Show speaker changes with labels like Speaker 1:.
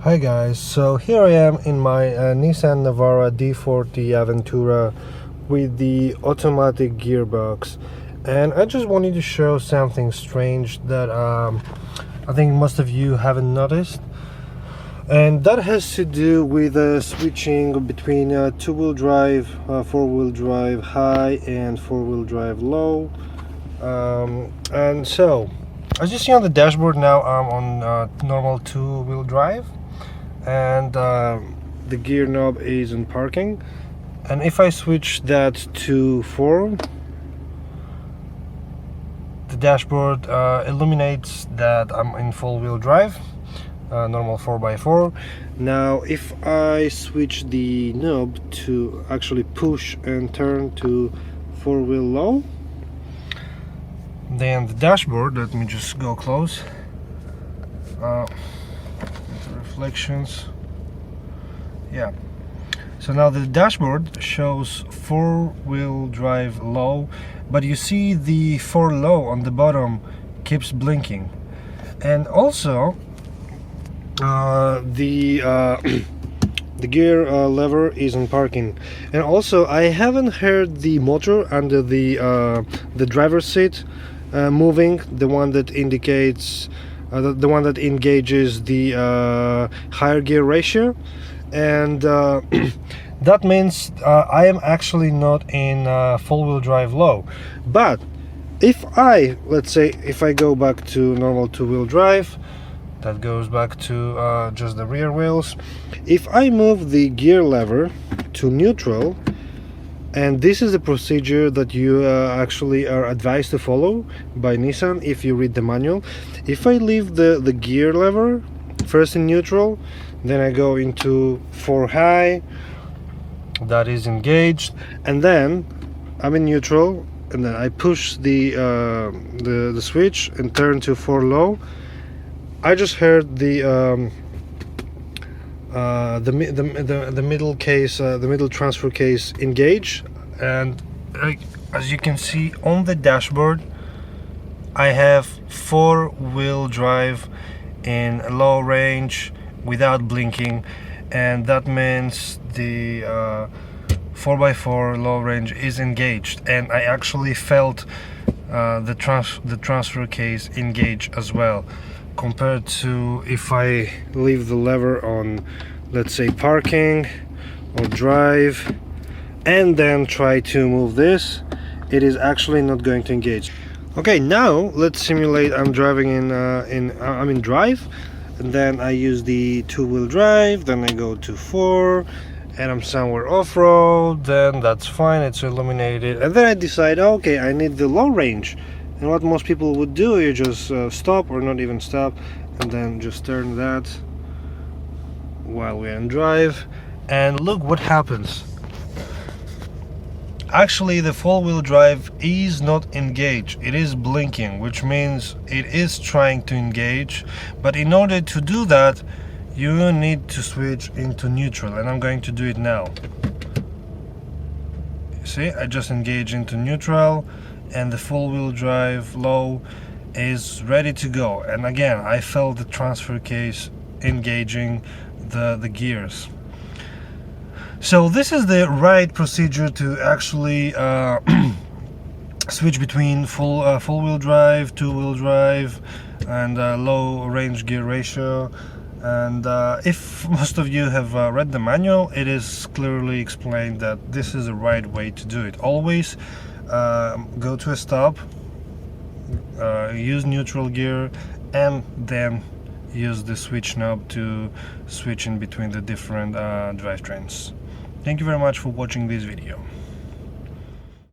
Speaker 1: Hi guys, so here I am in my Nissan Navara D40 Aventura with the automatic gearbox, and I just wanted to show something strange that I think most of you haven't noticed, and that has to do with switching between two-wheel drive, four-wheel drive high and four-wheel drive low. And so as you see on the dashboard now, I'm on normal two-wheel drive, and the gear knob is in parking, and if I switch that to 4, the dashboard illuminates that I'm in four-wheel drive, normal 4x4. Now if I switch the knob to actually push and turn to four-wheel low, then the dashboard, let me just go close, reflections, yeah, so now the dashboard shows four-wheel drive low, but you see the 4 low on the bottom keeps blinking, and also the gear lever is in parking. And also I haven't heard the motor under the driver's seat moving, the one that indicates the one that engages the higher gear ratio, and that means I am actually not in four-wheel drive low. But if let's say if I go back to normal two-wheel drive, that goes back to just the rear wheels. If I move the gear lever to neutral, and this is a procedure that you actually are advised to follow by Nissan if you read the manual. If I leave the gear lever first in neutral, then I go into 4 high, that is engaged, and then I'm in neutral, and then I push the switch and turn to 4 low. I just heard the middle case, the middle transfer case engage, and as you can see on the dashboard, I have four-wheel drive in low range without blinking, and that means the 4x4 low range is engaged, and I actually felt the transfer case engage as well, compared to if I leave the lever on, let's say, parking or drive, and then try to move this, it is actually not going to engage. Okay, now let's simulate I'm driving I'm in drive, and then I use the two-wheel drive, then I go to 4, and I'm somewhere off-road, then that's fine, it's illuminated, and then I decide, okay, I need the low range. And what most people would do, you just stop, or not even stop, and then just turn that while we're in drive, and look what happens. Actually, the four-wheel drive is not engaged, it is blinking, which means it is trying to engage, but in order to do that, you need to switch into neutral, and I'm going to do it now. You see, I just engage into neutral, and the four-wheel drive low is ready to go, and again I felt the transfer case engaging the gears. So this is the right procedure to actually switch between full-wheel drive, two-wheel drive, and low range gear ratio. And if most of you have read the manual, it is clearly explained that this is the right way to do it. Always go to a stop, use neutral gear, and then use the switch knob to switch in between the different drivetrains. Thank you very much for watching this video.